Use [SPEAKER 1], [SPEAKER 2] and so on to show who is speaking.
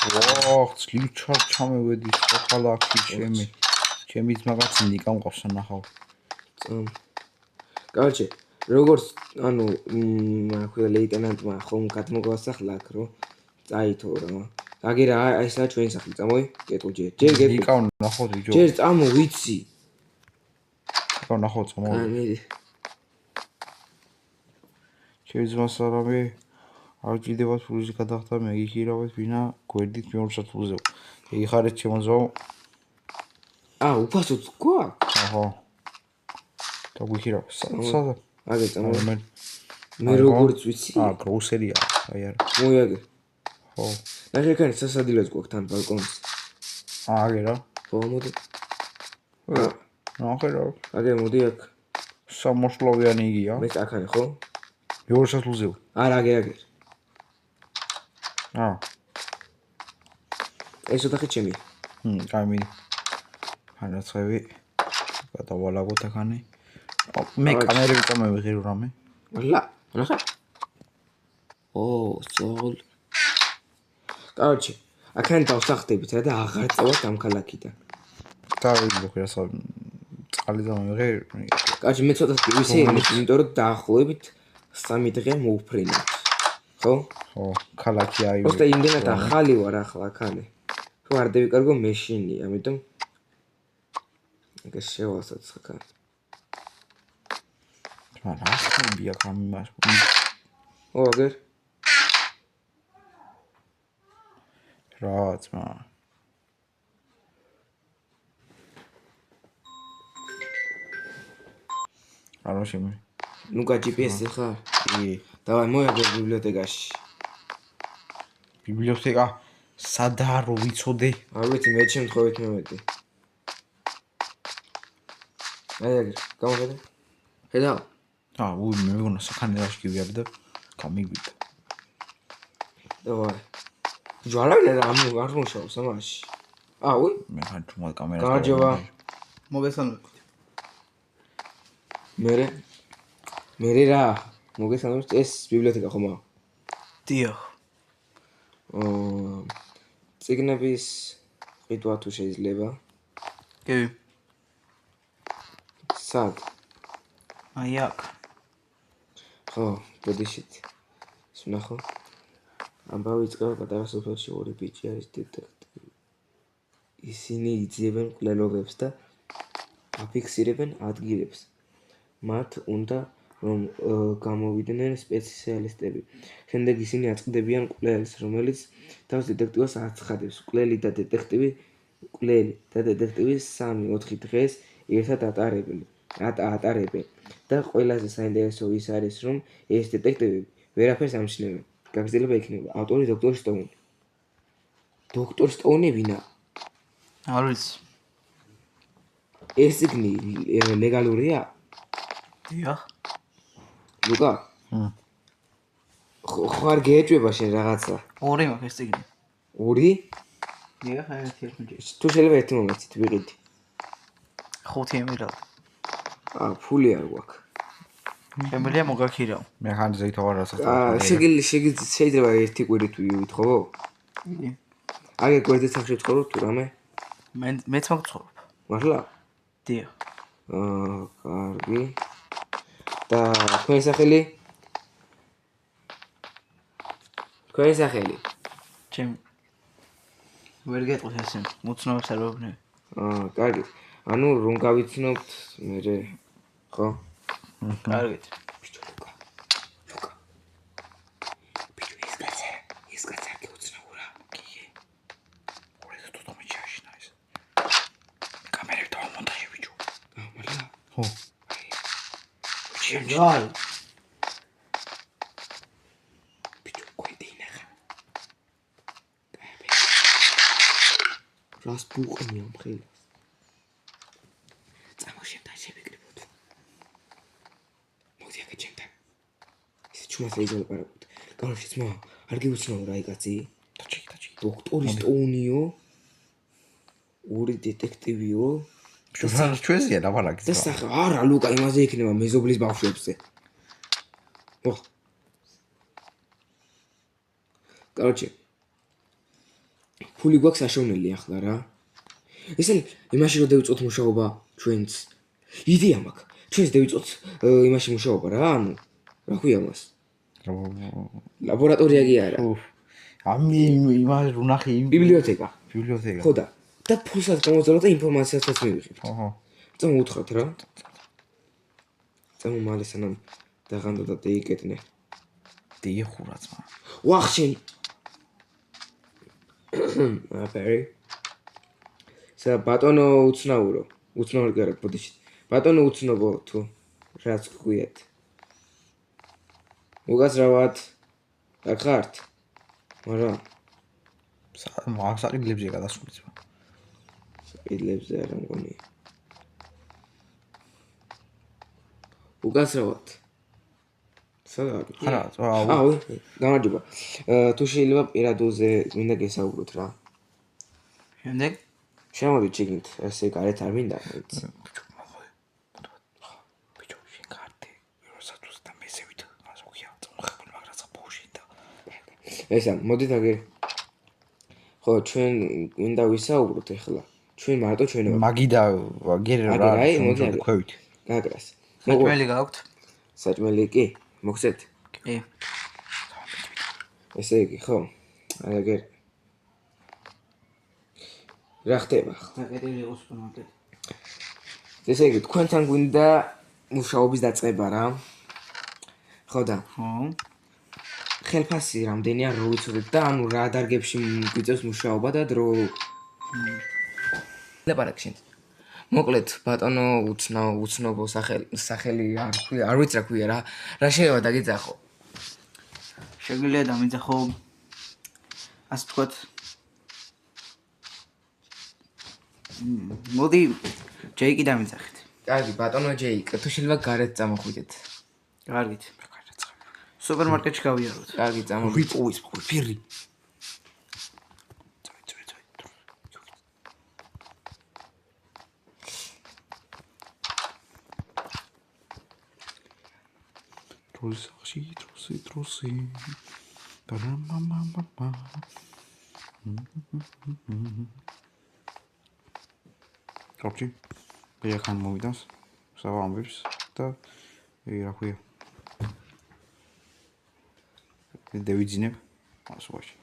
[SPEAKER 1] ვაх, ძლივ ჩამევედი სხვა ქალაქში ჩემი ძმაც ნიკა მყავს ნახავ.
[SPEAKER 2] Короче, როგორც ანუ აქვე ლეიტენანტმა ხომ გადმოგვასახლა აქ რომ წაითო რა. აგერა აი ესა ჩვენი სახლი წამოი, გეტყვი ჯერ გეტყვი.
[SPEAKER 1] ნიკა ნახავ ბიჭო.
[SPEAKER 2] ჯერ წამო ვიცი.
[SPEAKER 1] ნიკა ნახავ წამოი.
[SPEAKER 2] გამიდი.
[SPEAKER 1] ჩემი ძმას არავე არ ჭირდებათ ფულის გადახდა მე გიხირავეთ ვინა გვერდით მეორე სართულზე. იხარეთ ჩემო ძმაო.
[SPEAKER 2] უფასოდ გვაქვს?
[SPEAKER 1] აჰა. და გიხირავ. სადა?
[SPEAKER 2] აგე წამოი. მე როგორც ვიცი?
[SPEAKER 1] გროსერია. აი არა.
[SPEAKER 2] მოიაგე.
[SPEAKER 1] ხო.
[SPEAKER 2] ნახე კანი სასადილოც გვაქვს თან ბალკონს.
[SPEAKER 1] აგე რა.
[SPEAKER 2] ხო მოდი.
[SPEAKER 1] ნახე რა.
[SPEAKER 2] აგე მოდი აქ.
[SPEAKER 1] სამოსლოვიანი იგია.
[SPEAKER 2] მე აქ ხო?
[SPEAKER 1] მეორე სართულზე.
[SPEAKER 2] არა აგე. ეს ოთახი ჩემი.
[SPEAKER 1] კაი. ანაცევი. გადავალაგოთ ახანი. მე კამერები წამოვიღირო რამე.
[SPEAKER 2] ლა, ნახე. სოლ. Короче, აქან დავსახდებით რა და აღარ წავად ამ ქალაქიდან.
[SPEAKER 1] დავიწყო ხერასა წყალი დამიღე.
[SPEAKER 2] Короче, მე ცოტა ისე იმიტომ რომ დაახლოებით 3 დღე მოვფრინავთ. ხო?
[SPEAKER 1] ხო, ქალაქი აი.
[SPEAKER 2] просто იმდენად ახალი ვარ ახლა აქანი. თუ არ დავიკარგო მეშინი, ამიტომ ეგ შევასած ხა.
[SPEAKER 1] რა ხმებია გამიმას.
[SPEAKER 2] აგერ.
[SPEAKER 1] რა ძმა. არა შემი.
[SPEAKER 2] ნუკა GPS-ი ხარ?
[SPEAKER 1] კი.
[SPEAKER 2] დავაი მოიაგე ბიბლიოთეკაში.
[SPEAKER 1] ბიბლიოთეკა სადაა რო ვიცოდე?
[SPEAKER 2] არ ვიცი, მე შემთხვევით მევედი. აიგე, გამოხედე. ხედავ?
[SPEAKER 1] მე მეგონა საქანელაში გივიარ და გამიგვიდა.
[SPEAKER 2] დავაი. ჯვალაგე რა არ მუშაობს ამაში. უი?
[SPEAKER 1] მე ხან თუმად კამერას
[SPEAKER 2] გაჯობა.
[SPEAKER 3] მოგესალმებით.
[SPEAKER 2] მე რა მოგესალმებით ეს ბიბლიოთეკა ხომა?
[SPEAKER 3] დიახ.
[SPEAKER 2] წიგნების ყიდვა თუ შეიძლება?
[SPEAKER 3] კი.
[SPEAKER 2] სად?
[SPEAKER 3] აი აქ.
[SPEAKER 2] ხო, ბოდიშით. სუნახო. ამბავი წყება პატარა სოფელში ორი ბიჭი არის დეტექტივი. ისინი იძიებენ მკვლელობებს და აფიქსირებენ ადგილებს. მათ უნდა რომ გამოვიდნენ სპეციალისტები. შემდეგ ისინი აწყდებიან მკვლელს, რომელიც თავს დეტექტივს აცხადებს. მკვლელი და დეტექტივი 3-4 დღეს ერთად ატარებენ. და ყველაზე საინტერესო ის არის, რომ ეს დეტექტივები ვერაფერს ამჩნევენ. გაგრძელება იქნება. ავტორი დოქტორ სტოუნი. დოქტორ სტოუნი ვინა?
[SPEAKER 3] არ ვიცი.
[SPEAKER 2] ეს წიგნი ლეგალურია?
[SPEAKER 3] დიახ.
[SPEAKER 2] ლუკა? ხო არ გეეჭვება შენ რაღაცა?
[SPEAKER 3] 2 მაქვს ეს წიგნი.
[SPEAKER 2] 2?
[SPEAKER 3] დიახ, ერთი ერთი.
[SPEAKER 2] თუ შეიძლება ერთი მომეცით ვიყიდი.
[SPEAKER 3] 5 ემირა.
[SPEAKER 2] ფული არ გვაქვს.
[SPEAKER 3] შემიძლია მოგაქირავ.
[SPEAKER 1] მე ხან ზეითავარ რასაც.
[SPEAKER 2] შეიძლება ერთი კვირით ვივით ხო?
[SPEAKER 3] კი.
[SPEAKER 2] აგე გვერდით სახში ცხოვრობ თუ რამე?
[SPEAKER 3] მეც მოგცხოვრობ.
[SPEAKER 2] მართლა?
[SPEAKER 3] დიახ.
[SPEAKER 2] კარგი. და თქვენი სახელი? თქვენი სახელი?
[SPEAKER 3] ჩემ ვერ გეტყვით ესე, მოცნობს არ ვეუბნები.
[SPEAKER 2] კარგი. ანუ რომ გავიცნობთ მე ხო?
[SPEAKER 3] კარგით.
[SPEAKER 2] ბიჭო ლუკა. ბიჭო ის კაცი გეუცნაურა. კი.
[SPEAKER 1] ორე თუ მეჩაშინა ეს. კამერები დავამონტაჟე ბიჭო.
[SPEAKER 2] მართლა?
[SPEAKER 1] ხო.
[SPEAKER 2] ჯაი. ბიჭო ყიდინა ხა. რას ბუყნია მხილს. წამოშევდა შევიკრიბოთ. მოდი აქ ჩემთან. ის ჩუმას ეძალაპარაკოთ. Короче, ძმა, არ გეუცნაო რა იკაცი?
[SPEAKER 1] დაჭი.
[SPEAKER 2] დოქტორი სტოუნიო. 2 დეტექტივიო.
[SPEAKER 1] ჩვენზეა ლაპარაკი.
[SPEAKER 2] და სახე, არა ლუკა, იმაზე იქნება მეზობლის ბავშვებზე. Короче. ფული გვაქვს აშოვნელი ახლა რა. ესე იმაში რომ დავიწყოთ მუშაობა ჩვენც. იდეა მაქვს. ჩვენც დავიწყოთ იმაში მუშაობა რა, ანუ რა ქვია მას? ლაბორატორია კი არა.
[SPEAKER 1] იმას რუნახი იმ
[SPEAKER 2] ბიბლიოთეკა.
[SPEAKER 1] ბიბლიოთეკა.
[SPEAKER 2] ხო და ფულსაც გამოვწეროთ და ინფორმაციასაც მივიღებთ.
[SPEAKER 1] ოჰო.
[SPEAKER 2] წამო უთხრათ რა. წამო მალე სანამ დაღანდო და დაიკეტნე.
[SPEAKER 1] დიახურა ძმა.
[SPEAKER 2] ვახშენ. აბერი. სა ბატონო უცნაურო. უცნაური კი არა, ბოდიში. ბატონო უცნობო თუ რაც გქვიათ. მოგაზრავათ. აქ ხართ? მაგრამ
[SPEAKER 1] საყიდლებზე გადასული ძმა.
[SPEAKER 2] საყიდლებზე არა მგონია. მოგაზრავათ. საგარი.
[SPEAKER 1] ხარა,
[SPEAKER 2] გამარჯობა. თუ შეიძლება პირადულზე მინდა გესაუბროთ რა.
[SPEAKER 3] შემდეგ
[SPEAKER 2] შემოდით შეგინთ, ესე გარეთ არ მინდა.
[SPEAKER 1] ბიჭო, შენ კარტი, როდესაც და მესევით, ასე ვქია, წამოხებული, მაგრამ რაცა ბოშინდა.
[SPEAKER 2] ესა, მოდით აგერ. ხო, ჩვენ მინდა ვისაუბროთ ახლა. ჩვენ მარტო ჩვენო.
[SPEAKER 1] მაგიდა აგერ რა,
[SPEAKER 2] მოდი
[SPEAKER 1] ქვევით.
[SPEAKER 2] გაგრას.
[SPEAKER 3] საჭმელი გაქვთ?
[SPEAKER 2] საჭმელი კი, მოგცეთ?
[SPEAKER 3] კი.
[SPEAKER 2] ესე იგი, ხო. აგერ რა ხდება ახლა?
[SPEAKER 3] დაკეტილი იყო სუპერმარკეტი.
[SPEAKER 2] ესე იგი, თქვენთან გვინდა მუშაობის დაწყება რა. ხო და
[SPEAKER 3] ხო.
[SPEAKER 2] ხელფასი რამდენია რო ვიცოდეთ და ანუ რა დარგებში გვიწევს მუშაობა და დრო ლაპარაკში. მოკლედ, ბატონო უცნობო სახელი არ ვიცი რა ქვია რა. რა შეიძლება დაგეძახო?
[SPEAKER 3] შეგვიძლია დამიძახო ასე ვთქვათ. მოდი ჯეიკი დამიძახეთ.
[SPEAKER 2] კარგი, ბატონო ჯეიკ, თუ შეიძლება გარეთ წამოხვიდეთ.
[SPEAKER 3] კარგით. სუპერმარკეტში გავიაროთ.
[SPEAKER 2] კარგი, წამოვიდეთ.
[SPEAKER 1] ვიპოვის ფირი. დროსი. ბამამამამა. კოპჭი. ბიახან მოვიდანს. სავამბებს და რა ქვია. დავიძინებ ასობაში.